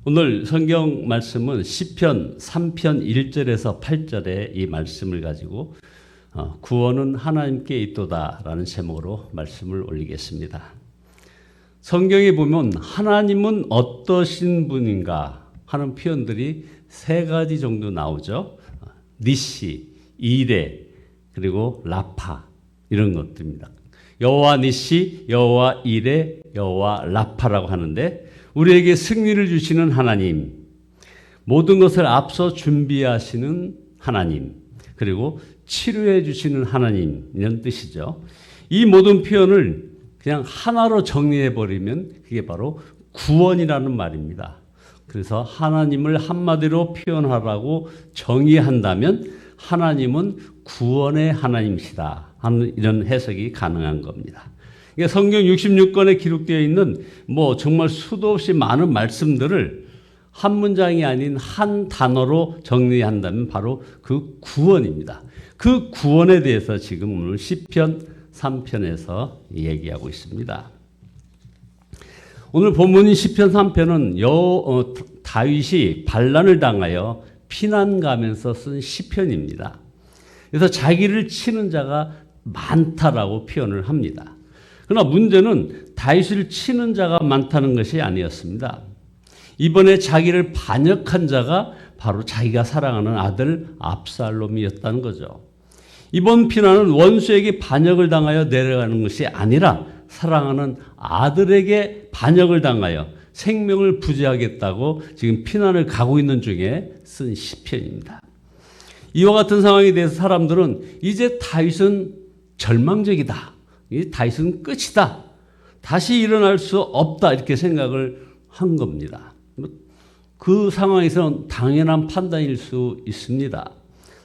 오늘 성경 말씀은 시편 3편 1절에서 8절의 이 말씀을 가지고 구원은 하나님께 있도다라는 제목으로 말씀을 올리겠습니다. 성경에 보면 하나님은 어떠신 분인가 하는 표현들이 세 가지 정도 나오죠. 니시, 이레, 그리고 라파 이런 것들입니다. 여호와 니시, 여호와 이레, 여호와 라파라고 하는데 우리에게 승리를 주시는 하나님, 모든 것을 앞서 준비하시는 하나님, 그리고 치료해 주시는 하나님 이런 뜻이죠. 이 모든 표현을 그냥 하나로 정리해 버리면 그게 바로 구원이라는 말입니다. 그래서 하나님을 한마디로 표현하라고 정의한다면 하나님은 구원의 하나님이시다 하는 이런 해석이 가능한 겁니다. 그러니까 성경 66권에 기록되어 있는 정말 수도 없이 많은 말씀들을 한 문장이 아닌 한 단어로 정리한다면 바로 그 구원입니다. 그 구원에 대해서 지금 오늘 시편 3편에서 얘기하고 있습니다. 오늘 본문인 시편 3편은 다윗이 반란을 당하여 피난 가면서 쓴 시편입니다. 그래서 자기를 치는 자가 많다라고 표현을 합니다. 그러나 문제는 다윗을 치는 자가 많다는 것이 아니었습니다. 이번에 자기를 반역한 자가 바로 자기가 사랑하는 아들 압살롬이었다는 거죠. 이번 피난은 원수에게 반역을 당하여 내려가는 것이 아니라 사랑하는 아들에게 반역을 당하여 생명을 부지하겠다고 지금 피난을 가고 있는 중에 쓴 시편입니다. 이와 같은 상황에 대해서 사람들은 이제 다윗은 절망적이다. 다윗은 끝이다. 다시 일어날 수 없다. 이렇게 생각을 한 겁니다. 그 상황에서는 당연한 판단일 수 있습니다.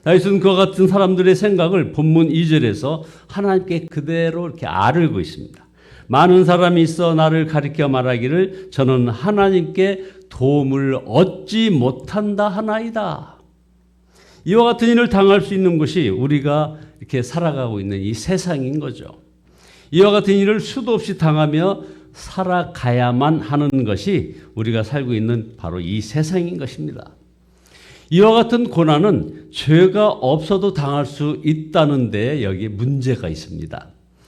다윗은 그와 같은 사람들의 생각을 본문 2절에서 하나님께 그대로 이렇게 아뢰고 있습니다. 많은 사람이 있어 나를 가리켜 말하기를 저는 하나님께 도움을 얻지 못한다 하나이다. 이와 같은 일을 당할 수 있는 것이 우리가 이렇게 살아가고 있는 이 세상인 거죠. 이와 같은 일을 수도 없이 당하며 살아가야만 하는 것이 우리가 살고 있는 바로 이 세상인 것입니다. 이와 같은 고난은 죄가 없어도 당할 수 있다는 데 여기에 문제가 있습니다.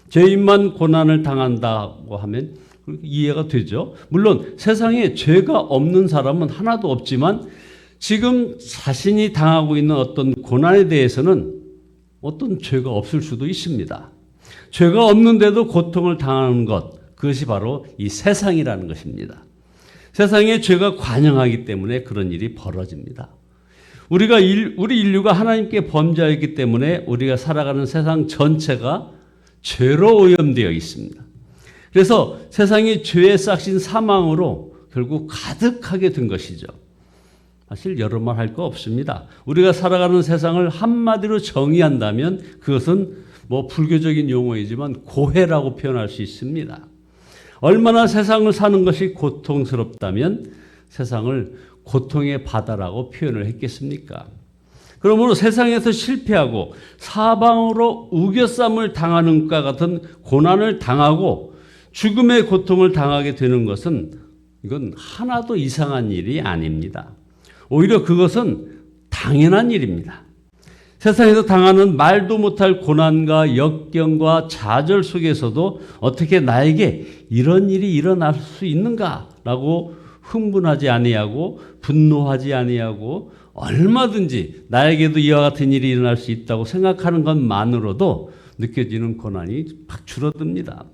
죄인만 고난을 당한다고 하면 이해가 되죠. 물론 세상에 죄가 없는 사람은 하나도 없지만 지금 자신이 당하고 있는 어떤 고난에 대해서는 어떤 죄가 없을 수도 있습니다. 죄가 없는데도 고통을 당하는 것, 그것이 바로 이 세상이라는 것입니다. 세상에 죄가 관영하기 때문에 그런 일이 벌어집니다. 우리 인류가 하나님께 범죄하였기 때문에 우리가 살아가는 세상 전체가 죄로 오염되어 있습니다. 그래서 세상이 죄에 싹신 사망으로 결국 가득하게 된 것이죠. 사실 여러 말 할 거 없습니다. 우리가 살아가는 세상을 한마디로 정의한다면 그것은 불교적인 용어이지만 고해라고 표현할 수 있습니다. 얼마나 세상을 사는 것이 고통스럽다면 세상을 고통의 바다라고 표현을 했겠습니까? 그러므로 세상에서 실패하고 사방으로 우겨쌈을 당하는 것과 같은 고난을 당하고 죽음의 고통을 당하게 되는 것은 이건 하나도 이상한 일이 아닙니다. 오히려 그것은 당연한 일입니다. 세상에서 당하는 말도 못할 고난과 역경과 좌절 속에서도 어떻게 나에게 이런 일이 일어날 수 있는가라고 흥분하지 아니하고 분노하지 아니하고 얼마든지 나에게도 이와 같은 일이 일어날 수 있다고 생각하는 것만으로도 느껴지는 고난이 막 줄어듭니다.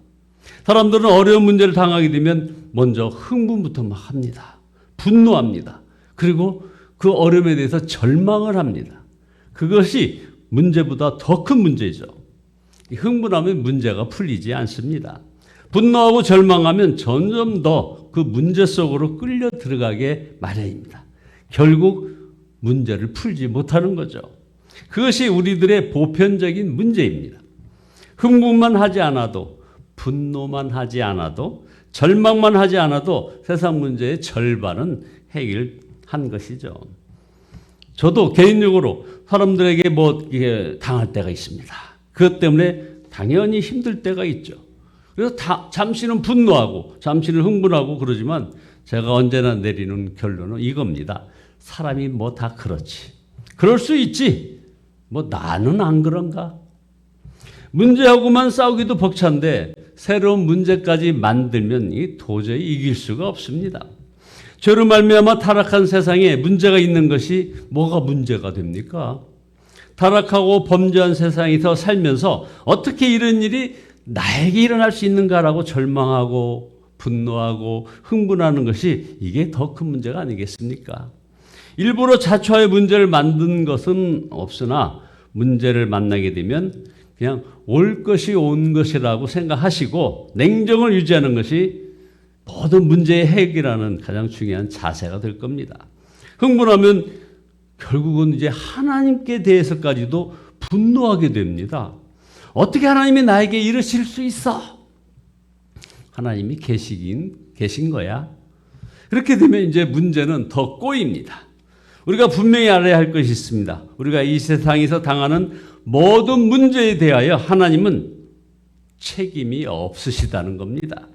사람들은 어려운 문제를 당하게 되면 먼저 흥분부터 막 합니다. 분노합니다. 그리고 그 어려움에 대해서 절망을 합니다. 그것이 문제보다 더 큰 문제죠. 흥분하면 문제가 풀리지 않습니다. 분노하고 절망하면 점점 더 그 문제 속으로 끌려 들어가게 마련입니다. 결국 문제를 풀지 못하는 거죠. 그것이 우리들의 보편적인 문제입니다. 흥분만 하지 않아도, 분노만 하지 않아도, 절망만 하지 않아도 세상 문제의 절반은 해결한 것이죠. 저도 개인적으로 사람들에게 이게 당할 때가 있습니다. 그것 때문에 당연히 힘들 때가 있죠. 그래서 잠시는 분노하고 잠시는 흥분하고 그러지만 제가 언제나 내리는 결론은 이겁니다. 사람이 뭐 다 그렇지. 그럴 수 있지. 뭐 나는 안 그런가? 문제하고만 싸우기도 벅찬데 새로운 문제까지 만들면 도저히 이길 수가 없습니다. 죄로 말미암아 타락한 세상에 문제가 있는 것이 뭐가 문제가 됩니까? 타락하고 범죄한 세상에서 살면서 어떻게 이런 일이 나에게 일어날 수 있는가라고 절망하고 분노하고 흥분하는 것이 이게 더 큰 문제가 아니겠습니까? 일부러 자초하여 문제를 만든 것은 없으나 문제를 만나게 되면 그냥 올 것이 온 것이라고 생각하시고 냉정을 유지하는 것이 모든 문제의 해결하는 가장 중요한 자세가 될 겁니다. 흥분하면 결국은 이제 하나님께 대해서까지도 분노하게 됩니다. 어떻게 하나님이 나에게 이러실 수 있어? 하나님이 계신 거야. 그렇게 되면 이제 문제는 더 꼬입니다. 우리가 분명히 알아야 할 것이 있습니다. 우리가 이 세상에서 당하는 모든 문제에 대하여 하나님은 책임이 없으시다는 겁니다.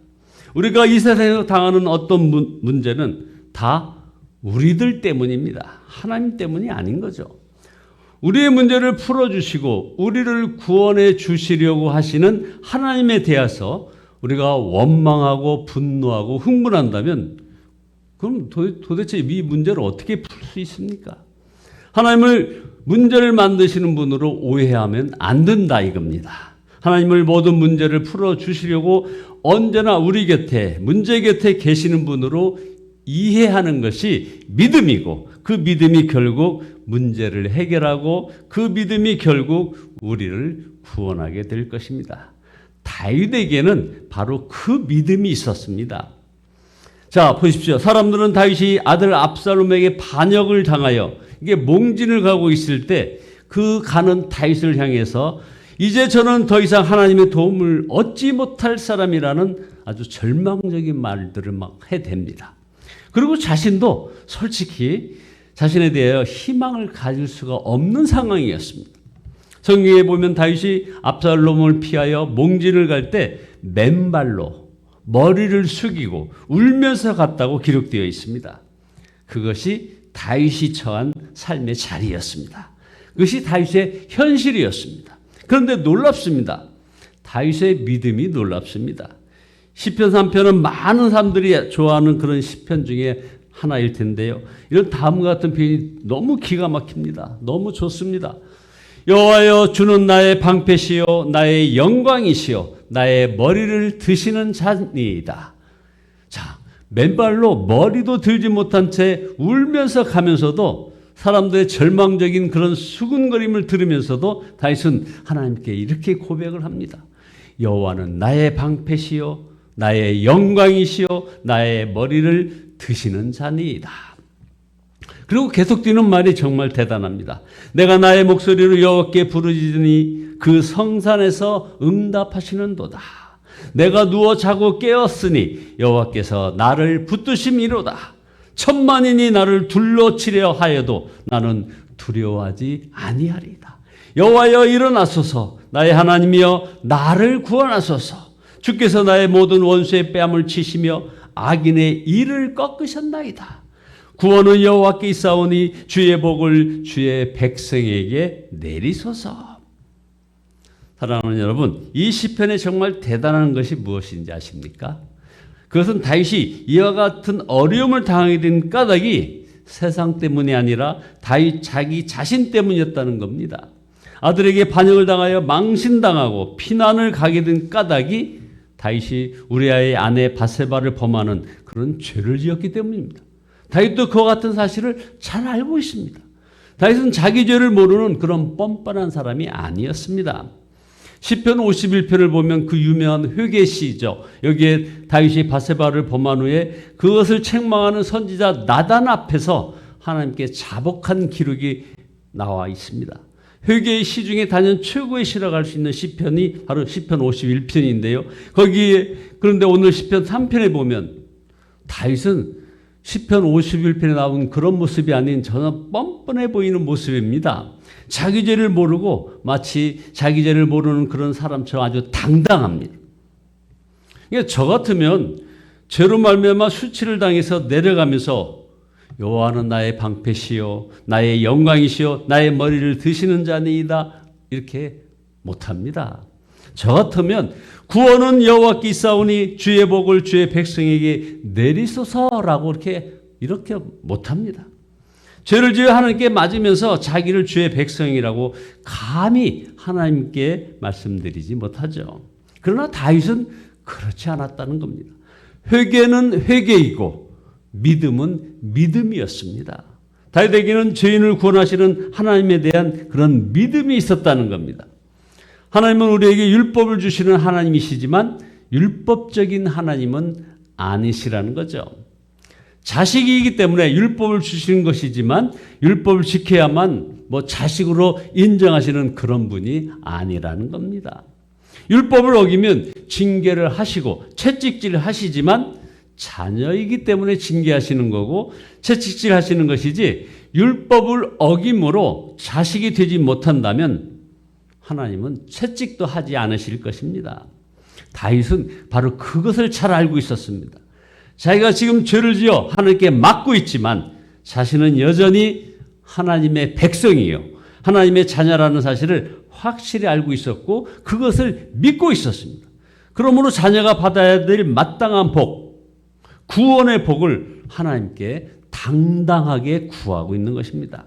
우리가 이 세상에서 당하는 어떤 문제는 다 우리들 때문입니다. 하나님 때문이 아닌 거죠. 우리의 문제를 풀어주시고 우리를 구원해 주시려고 하시는 하나님에 대해서 우리가 원망하고 분노하고 흥분한다면 그럼 도대체 이 문제를 어떻게 풀 수 있습니까? 하나님을 문제를 만드시는 분으로 오해하면 안 된다 이겁니다. 하나님을 모든 문제를 풀어주시려고 언제나 우리 곁에 문제 곁에 계시는 분으로 이해하는 것이 믿음이고 그 믿음이 결국 문제를 해결하고 그 믿음이 결국 우리를 구원하게 될 것입니다. 다윗에게는 바로 그 믿음이 있었습니다. 자, 보십시오. 사람들은 다윗이 아들 압살롬에게 반역을 당하여 이게 몽진을 가고 있을 때 그 가는 다윗을 향해서 이제 저는 더 이상 하나님의 도움을 얻지 못할 사람이라는 아주 절망적인 말들을 막 해댑니다. 그리고 자신도 솔직히 자신에 대하여 희망을 가질 수가 없는 상황이었습니다. 성경에 보면 다윗이 압살롬을 피하여 몽진을 갈 때 맨발로 머리를 숙이고 울면서 갔다고 기록되어 있습니다. 그것이 다윗이 처한 삶의 자리였습니다. 그것이 다윗의 현실이었습니다. 그런데 놀랍습니다. 다윗의 믿음이 놀랍습니다. 시편 3편은 많은 사람들이 좋아하는 그런 시편 중에 하나일 텐데요. 이런 다음과 같은 표현이 너무 기가 막힙니다. 너무 좋습니다. 여호와여 주는 나의 방패시요 나의 영광이시요 나의 머리를 드시는 자니이다. 자, 맨발로 머리도 들지 못한 채 울면서 가면서도 사람들의 절망적인 그런 수군거림을 들으면서도 다윗은 하나님께 이렇게 고백을 합니다. 여호와는 나의 방패시요 나의 영광이시요 나의 머리를 드시는 자니이다. 그리고 계속 뛰는 말이 정말 대단합니다. 내가 나의 목소리로 여호와께 부르짖으니 그 성산에서 응답하시는도다. 내가 누워 자고 깨었으니 여호와께서 나를 붙드심이로다. 천만인이 나를 둘러치려 하여도 나는 두려워하지 아니하리이다. 여호와여 일어나소서. 나의 하나님이여 나를 구원하소서. 주께서 나의 모든 원수의 뺨을 치시며 악인의 일을 꺾으셨나이다. 구원은 여호와께 있사오니 주의 복을 주의 백성에게 내리소서. 사랑하는 여러분, 이 시편에 정말 대단한 것이 무엇인지 아십니까? 그것은 다윗이 이와 같은 어려움을 당하게 된 까닭이 세상 때문이 아니라 다윗 자기 자신 때문이었다는 겁니다. 아들에게 반역을 당하여 망신당하고 피난을 가게 된 까닭이 다윗이 우리아의 아내 바세바를 범하는 그런 죄를 지었기 때문입니다. 다윗도 그와 같은 사실을 잘 알고 있습니다. 다윗은 자기 죄를 모르는 그런 뻔뻔한 사람이 아니었습니다. 시편 51편을 보면 그 유명한 회개시죠. 여기에 다윗이 바세바를 범한 후에 그것을 책망하는 선지자 나단 앞에서 하나님께 자복한 기록이 나와 있습니다. 회개의 시 중에 단연 최고의 시라고 할 수 있는 시편이 바로 시편 51편인데요. 거기에 그런데 오늘 시편 3편에 보면 다윗은 시편 51편에 나온 그런 모습이 아닌 전혀 뻔뻔해 보이는 모습입니다. 자기 죄를 모르고 마치 자기 죄를 모르는 그런 사람처럼 아주 당당합니다. 그러니까 저 같으면 죄로 말미암아 수치를 당해서 내려가면서 여호와는 나의 방패시요 나의 영광이시요 나의 머리를 드시는 자니이다 이렇게 못합니다. 저 같으면 구원은 여호와께 있사오니 주의 복을 주의 백성에게 내리소서라고 이렇게 못합니다. 죄를 지어 하나님께 맞으면서 자기를 주의 백성이라고 감히 하나님께 말씀드리지 못하죠. 그러나 다윗은 그렇지 않았다는 겁니다. 회개는 회개이고 믿음은 믿음이었습니다. 다윗에게는 죄인을 구원하시는 하나님에 대한 그런 믿음이 있었다는 겁니다. 하나님은 우리에게 율법을 주시는 하나님이시지만 율법적인 하나님은 아니시라는 거죠. 자식이기 때문에 율법을 주시는 것이지만 율법을 지켜야만 자식으로 인정하시는 그런 분이 아니라는 겁니다. 율법을 어기면 징계를 하시고 채찍질 하시지만 자녀이기 때문에 징계하시는 거고 채찍질 하시는 것이지 율법을 어김으로 자식이 되지 못한다면 하나님은 채찍도 하지 않으실 것입니다. 다윗은 바로 그것을 잘 알고 있었습니다. 자기가 지금 죄를 지어 하나님께 맞고 있지만 자신은 여전히 하나님의 백성이요 하나님의 자녀라는 사실을 확실히 알고 있었고 그것을 믿고 있었습니다. 그러므로 자녀가 받아야 될 마땅한 복, 구원의 복을 하나님께 당당하게 구하고 있는 것입니다.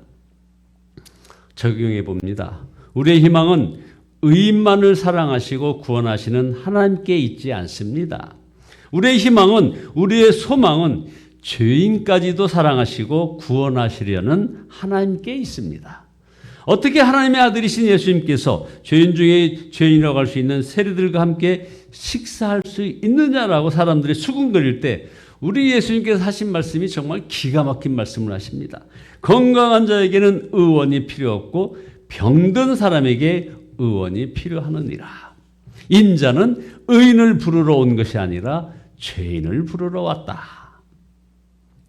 적용해 봅니다. 우리의 희망은 의인만을 사랑하시고 구원하시는 하나님께 있지 않습니다. 우리의 희망은, 우리의 소망은 죄인까지도 사랑하시고 구원하시려는 하나님께 있습니다. 어떻게 하나님의 아들이신 예수님께서 죄인 중에 죄인이라고 할 수 있는 세리들과 함께 식사할 수 있느냐라고 사람들이 수군거릴 때 우리 예수님께서 하신 말씀이 정말 기가 막힌 말씀을 하십니다. 건강한 자에게는 의원이 필요 없고 병든 사람에게 의원이 필요하느니라. 인자는 의인을 부르러 온 것이 아니라 죄인을 부르러 왔다.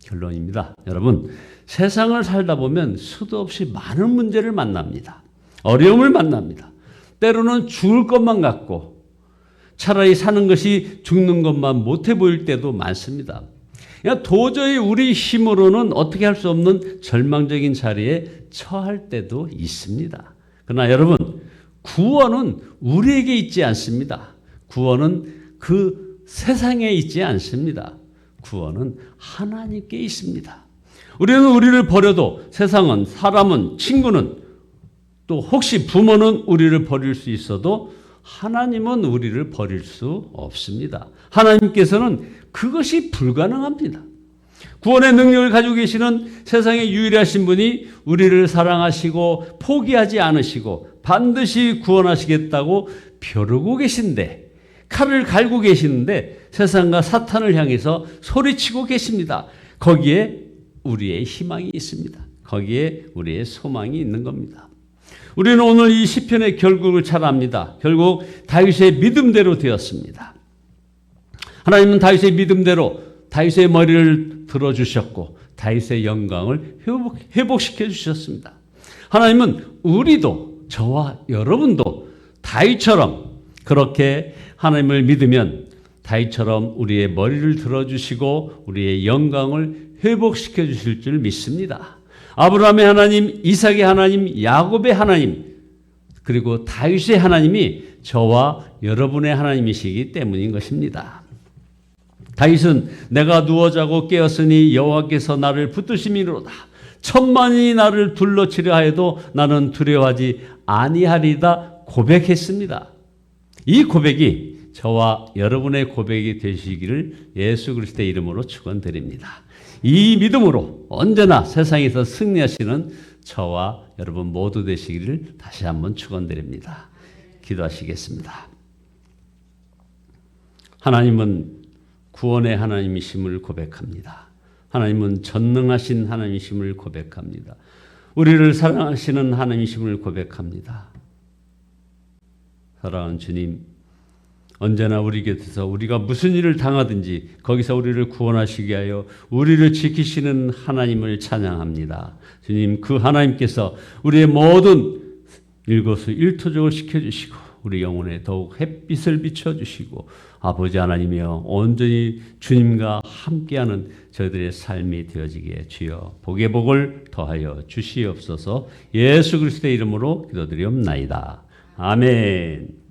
결론입니다. 여러분, 세상을 살다 보면 수도 없이 많은 문제를 만납니다. 어려움을 만납니다. 때로는 죽을 것만 같고 차라리 사는 것이 죽는 것만 못해 보일 때도 많습니다. 도저히 우리 힘으로는 어떻게 할 수 없는 절망적인 자리에 처할 때도 있습니다. 그러나 여러분, 구원은 우리에게 있지 않습니다. 구원은 그 세상에 있지 않습니다. 구원은 하나님께 있습니다. 우리는 우리를 버려도 세상은, 사람은, 친구는, 또 혹시 부모는 우리를 버릴 수 있어도 하나님은 우리를 버릴 수 없습니다. 하나님께서는 그것이 불가능합니다. 구원의 능력을 가지고 계시는 세상에 유일하신 분이 우리를 사랑하시고 포기하지 않으시고 반드시 구원하시겠다고 벼르고 계신데, 칼을 갈고 계시는데 세상과 사탄을 향해서 소리치고 계십니다. 거기에 우리의 희망이 있습니다. 거기에 우리의 소망이 있는 겁니다. 우리는 오늘 이 시편의 결국을 잘 압니다. 결국 다윗의 믿음대로 되었습니다. 하나님은 다윗의 믿음대로 다윗의 머리를 들어주셨고 다윗의 영광을 회복시켜 주셨습니다. 하나님은 우리도, 저와 여러분도 다윗처럼 그렇게 하나님을 믿으면 다윗처럼 우리의 머리를 들어주시고 우리의 영광을 회복시켜 주실 줄 믿습니다. 아브라함의 하나님, 이삭의 하나님, 야곱의 하나님, 그리고 다윗의 하나님이 저와 여러분의 하나님이시기 때문인 것입니다. 다윗은 내가 누워 자고 깨었으니 여호와께서 나를 붙드심이로다. 천만이 나를 둘러치려 하여도 나는 두려워하지 아니하리다 고백했습니다. 이 고백이 저와 여러분의 고백이 되시기를 예수 그리스도의 이름으로 축원드립니다. 이 믿음으로 언제나 세상에서 승리하시는 저와 여러분 모두 되시기를 다시 한번 축원드립니다. 기도하시겠습니다. 하나님은 구원의 하나님이심을 고백합니다. 하나님은 전능하신 하나님이심을 고백합니다. 우리를 사랑하시는 하나님이심을 고백합니다. 사랑하는 주님, 언제나 우리 곁에서 우리가 무슨 일을 당하든지 거기서 우리를 구원하시게 하여 우리를 지키시는 하나님을 찬양합니다. 주님, 그 하나님께서 우리의 모든 일거수일투족을 시켜주시고 우리 영혼에 더욱 햇빛을 비춰주시고 아버지 하나님이여 온전히 주님과 함께하는 저희들의 삶이 되어지기에 주여 복의 복을 더하여 주시옵소서. 예수 그리스도의 이름으로 기도드리옵나이다. 아멘.